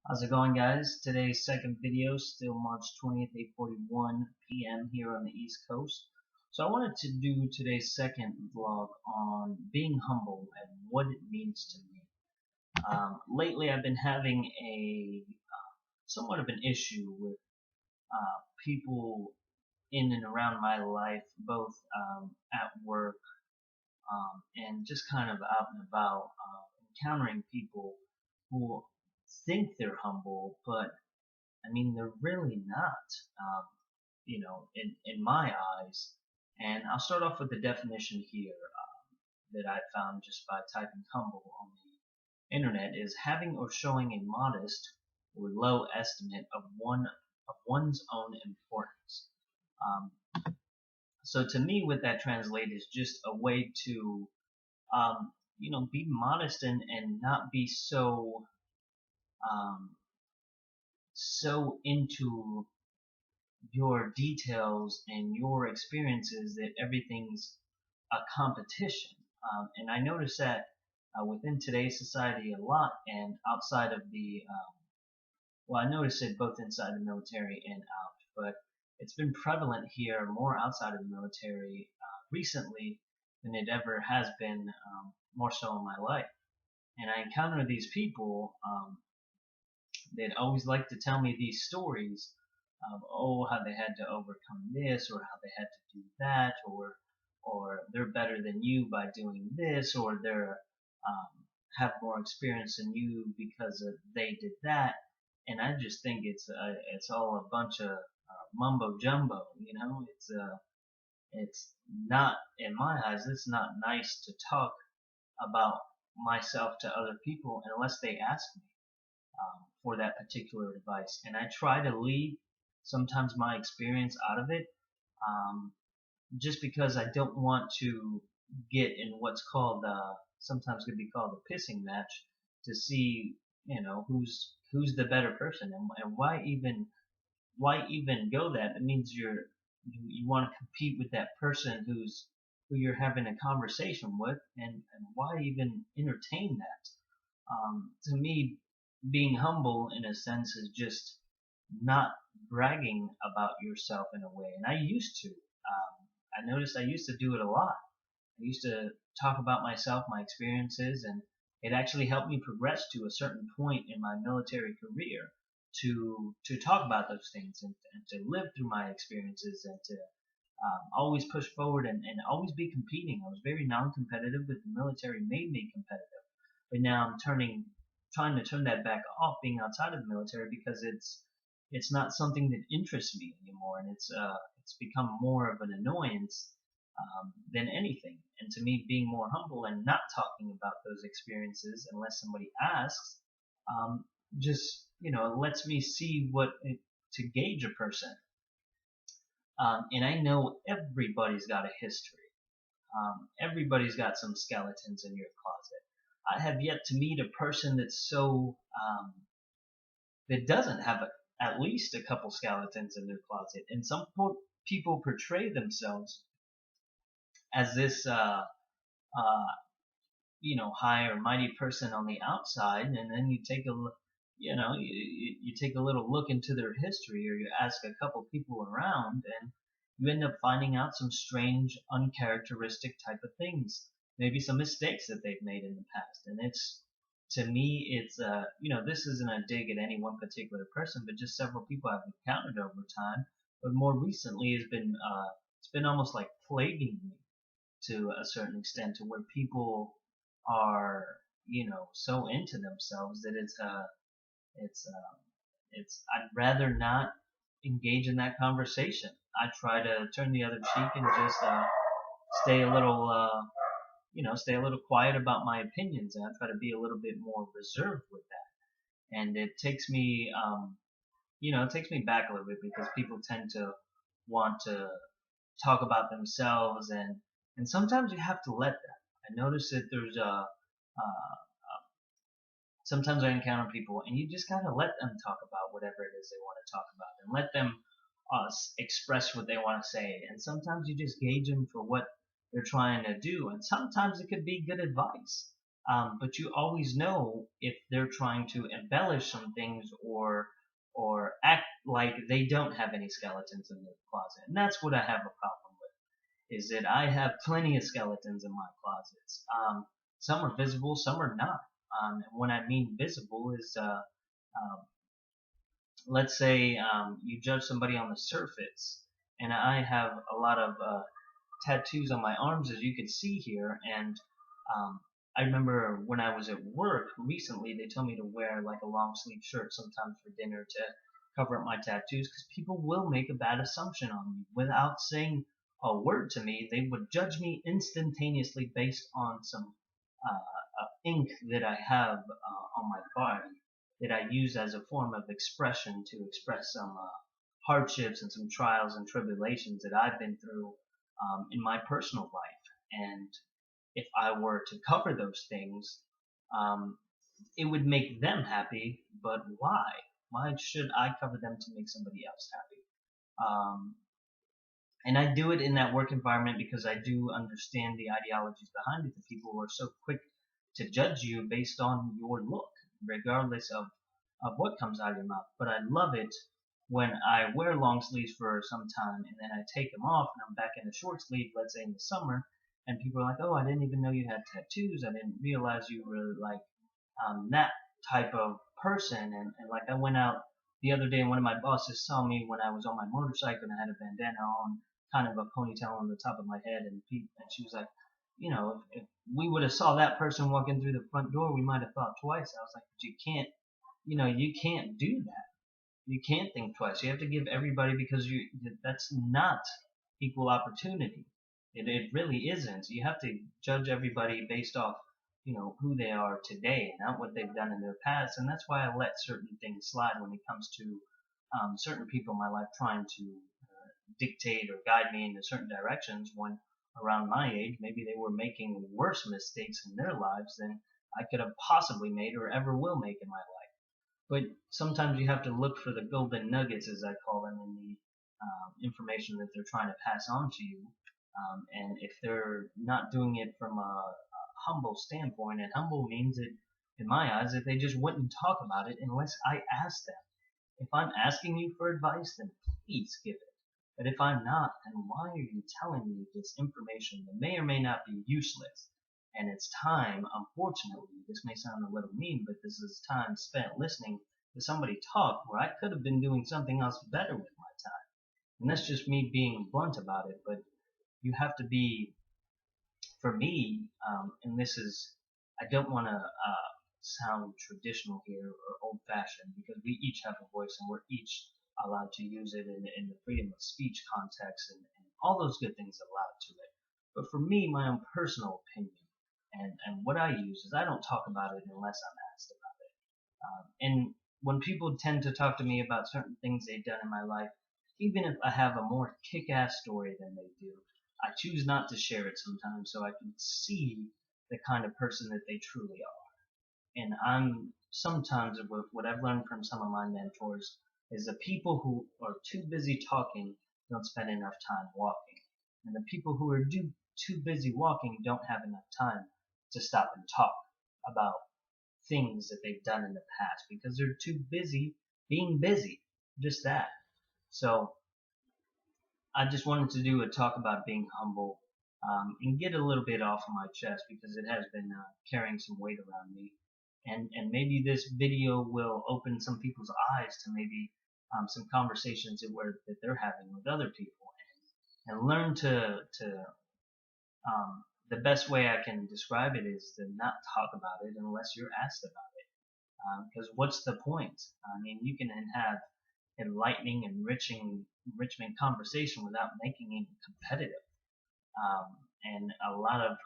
How's it going, guys? Today's second video, still March 20th, 8:41 p.m. here on the East Coast. So I wanted to do today's second vlog on being humble and what it means to me. Lately, I've been having a somewhat of an issue with people in and around my life, both at work and just kind of out and about, encountering people who think they're humble, but I mean, they're really not, in my eyes. And I'll start off with the definition here that I found just by typing humble on the internet is having or showing a modest or low estimate of one's own importance. Um, so to me, what that translates is just a way to, be modest and not be um, so into your details and your experiences that everything's a competition. And I notice that within today's society a lot and outside of I notice it both inside the military and out, but it's been prevalent here more outside of the military recently than it ever has been, more so in my life. And I encounter these people that always like to tell me these stories of how they had to overcome this or how they had to do that or they're better than you by doing this or they're have more experience than you because they did that, and I just think it's all a bunch of mumbo jumbo. It's not, in my eyes, it's not nice to talk about myself to other people unless they ask me for that particular advice. And I try to leave sometimes my experience out of it, um, just because I don't want to get in what's called sometimes could be called a pissing match to see who's the better person, and why even go that? It means you want to compete with that person who you're having a conversation with, and why even entertain that? To me, being humble in a sense is just not bragging about yourself in a way. And I used to. I noticed I used to do it a lot. I used to talk about myself, my experiences, and it actually helped me progress to a certain point in my military career to talk about those things and to live through my experiences and to always push forward and always be competing. I was very non-competitive, but the military made me competitive. But now I'm trying to turn that back off, being outside of the military, because it's not something that interests me anymore, and it's become more of an annoyance than anything. And to me, being more humble and not talking about those experiences unless somebody asks, just lets me see to gauge a person. And I know everybody's got a history. Everybody's got some skeletons in your closet. I have yet to meet a person that doesn't have at least a couple skeletons in their closet. And some people portray themselves as this high or mighty person on the outside, and then you take a look, you take a little look into their history, or you ask a couple people around, and you end up finding out some strange, uncharacteristic type of things, maybe some mistakes that they've made in the past. And to me, this isn't a dig at any one particular person, but just several people I've encountered over time. But more recently, it's been almost like plaguing me to a certain extent, to where people are so into themselves that it's I'd rather not engage in that conversation. I try to turn the other cheek and just stay a little stay a little quiet about my opinions, and I try to be a little bit more reserved with that. And it takes me it takes me back a little bit, because people tend to want to talk about themselves, and sometimes you have to let that. I notice that there's sometimes I encounter people, and you just gotta let them talk about whatever it is they want to talk about, and let them express what they want to say. And sometimes you just gauge them for what they're trying to do, and sometimes it could be good advice. But you always know if they're trying to embellish some things or act like they don't have any skeletons in their closet. And that's what I have a problem with, is that I have plenty of skeletons in my closets. Some are visible, some are not. And when I mean visible is, let's say you judge somebody on the surface, and I have a lot of tattoos on my arms, as you can see here, and um, I remember when I was at work recently, they told me to wear like a long sleeve shirt sometimes for dinner to cover up my tattoos, because people will make a bad assumption on me without saying a word to me. They would judge me instantaneously based on some ink that I have on my body that I use as a form of expression to express some hardships and some trials and tribulations that I've been through in my personal life. And if I were to cover those things, um, it would make them happy, but why? Why should I cover them to make somebody else happy? And I do it in that work environment because I do understand the ideologies behind it. The people who are so quick to judge you based on your look, regardless of what comes out of your mouth. But I love it when I wear long sleeves for some time and then I take them off and I'm back in a short sleeve, let's say in the summer, and people are like, oh, I didn't even know you had tattoos. I didn't realize you were like that type of person. And like I went out the other day and one of my bosses saw me when I was on my motorcycle and I had a bandana on, kind of a ponytail on the top of my head, and she was like, you know, if we would have saw that person walking through the front door, we might have thought twice. I was like, but you can't, you can't do that. You can't think twice. You have to give everybody, because that's not equal opportunity. It really isn't. You have to judge everybody based off, who they are today, not what they've done in their past. And that's why I let certain things slide when it comes to certain people in my life trying to dictate or guide me into certain directions, when around my age, maybe they were making worse mistakes in their lives than I could have possibly made or ever will make in my life. But sometimes you have to look for the golden nuggets, as I call them, in the information that they're trying to pass on to you. And if they're not doing it from a humble standpoint, and humble means that, in my eyes, that they just wouldn't talk about it unless I asked them. If I'm asking you for advice, then please give it. But if I'm not, then why are you telling me this information that may or may not be useless? And it's time, unfortunately, this may sound a little mean, but this is time spent listening to somebody talk where I could have been doing something else better with my time. And that's just me being blunt about it, but you have to be, for me, and this is, I don't want to sound traditional here or old-fashioned, because we each have a voice and we're each allowed to use it in the freedom of speech context and all those good things allowed to it. But for me, my own personal opinion and what I use is I don't talk about it unless I'm asked about it. And when people tend to talk to me about certain things they've done in my life, even if I have a more kick-ass story than they do, I choose not to share it sometimes so I can see the kind of person that they truly are. And I'm sometimes, what I've learned from some of my mentors, is the people who are too busy talking don't spend enough time walking. And the people who are too busy walking don't have enough time to stop and talk about things that they've done in the past, because they're too busy being busy. Just that. So I just wanted to do a talk about being humble, and get a little bit off of my chest, because it has been carrying some weight around me. And maybe this video will open some people's eyes to maybe some conversations that they're having with other people, and learn to the best way I can describe it is to not talk about it unless you're asked about it. Because what's the point? I mean, you can have enlightening, enrichment conversation without making it competitive. And a lot of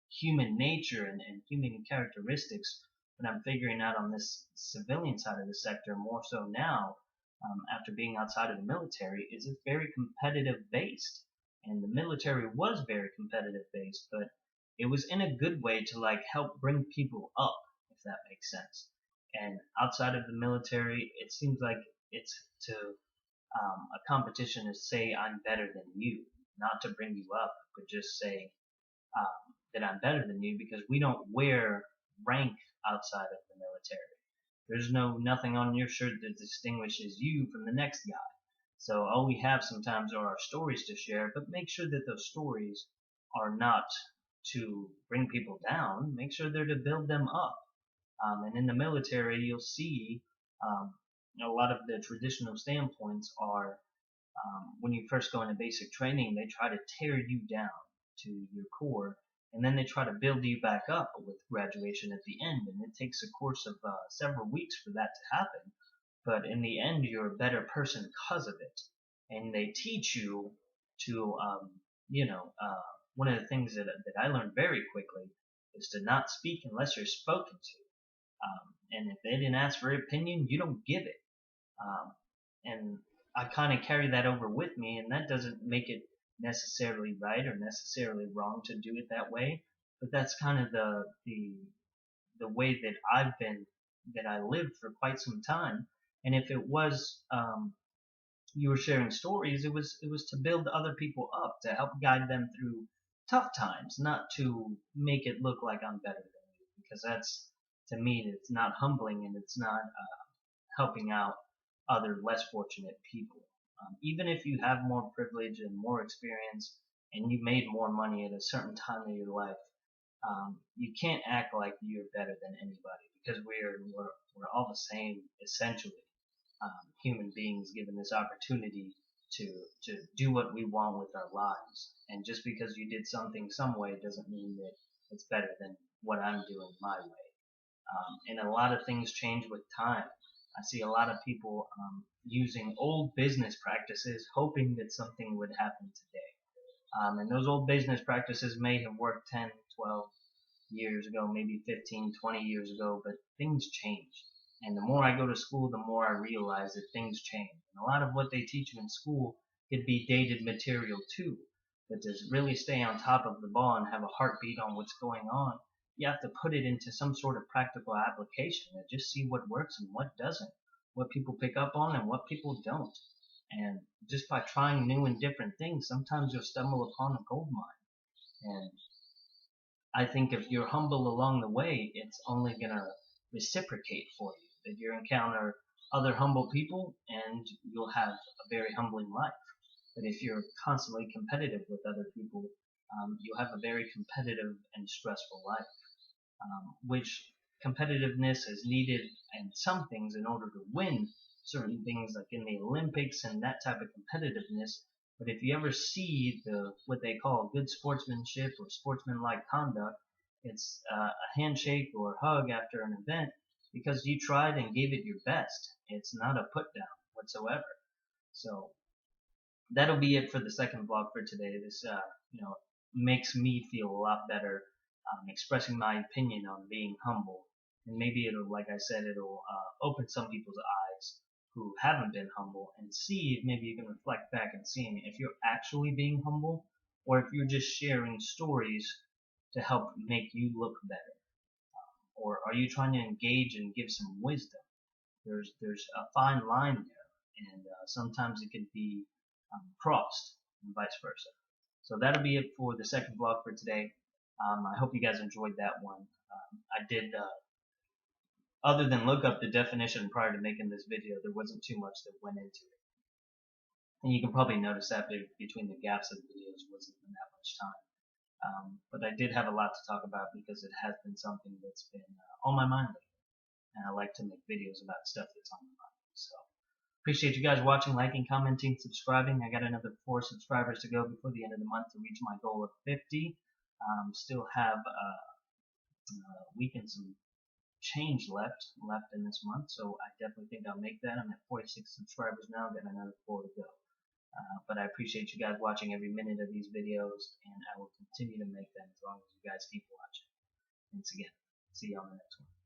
human nature and human characteristics, that I'm figuring out on this civilian side of the sector more so now, after being outside of the military, is it's very competitive based. And the military was very competitive based, but it was in a good way to like help bring people up, if that makes sense. And outside of the military, it seems like it's to a competition to say I'm better than you, not to bring you up, but just say that I'm better than you, because we don't wear rank outside of the military. There's nothing on your shirt that distinguishes you from the next guy. So all we have sometimes are our stories to share, but make sure that those stories are not to bring people down. Make sure they're to build them up. And in the military, you'll see a lot of the traditional standpoints are when you first go into basic training, they try to tear you down to your core, and then they try to build you back up with graduation at the end. And it takes a course of several weeks for that to happen. But in the end, you're a better person because of it. And they teach you to, one of the things that I learned very quickly is to not speak unless you're spoken to. And if they didn't ask for your opinion, you don't give it. And I kind of carry that over with me, and that doesn't make it necessarily right or necessarily wrong to do it that way. But that's kind of the way that I lived for quite some time. And if it was you were sharing stories, it was to build other people up, to help guide them through tough times, not to make it look like I'm better than you, because that's, to me, it's not humbling, and it's not helping out other less fortunate people. Even if you have more privilege and more experience, and you made more money at a certain time of your life, you can't act like you're better than anybody, because we're all the same, essentially. Human beings given this opportunity to do what we want with our lives. And just because you did something some way doesn't mean that it's better than what I'm doing my way. And a lot of things change with time. I see a lot of people using old business practices, hoping that something would happen today. And those old business practices may have worked 10, 12 years ago, maybe 15, 20 years ago, but things change. And the more I go to school, the more I realize that things change. And a lot of what they teach you in school could be dated material too. But to really stay on top of the ball and have a heartbeat on what's going on, you have to put it into some sort of practical application and just see what works and what doesn't, what people pick up on and what people don't. And just by trying new and different things, sometimes you'll stumble upon a gold mine. And I think if you're humble along the way, it's only going to reciprocate for you. That you encounter other humble people, and you'll have a very humbling life. But if you're constantly competitive with other people, you'll have a very competitive and stressful life. Which competitiveness is needed in some things in order to win certain things, like in the Olympics and that type of competitiveness. But if you ever see what they call good sportsmanship or sportsmanlike conduct, it's a handshake or a hug after an event because you tried and gave it your best. It's not a put down whatsoever. So that'll be it for the second vlog for today. This makes me feel a lot better expressing my opinion on being humble, and maybe it'll, like I said, it'll open some people's eyes who haven't been humble, and see if maybe you can reflect back and seeing if you're actually being humble, or if you're just sharing stories to help make you look better. Or are you trying to engage and give some wisdom? There's a fine line there, and sometimes it can be crossed, and vice versa. So that'll be it for the second vlog for today. I hope you guys enjoyed that one. I did, other than look up the definition prior to making this video, there wasn't too much that went into it. And you can probably notice that between the gaps of the videos wasn't even that much time. But I did have a lot to talk about because it has been something that's been on my mind lately. And I like to make videos about stuff that's on my mind. So appreciate you guys watching, liking, commenting, subscribing. I got another 4 subscribers to go before the end of the month to reach my goal of 50. Still have a week and some change left in this month, so I definitely think I'll make that. I'm at 46 subscribers now, got another 4 to go. But I appreciate you guys watching every minute of these videos, and I will continue to make them as long as you guys keep watching. Thanks again. See you on the next one.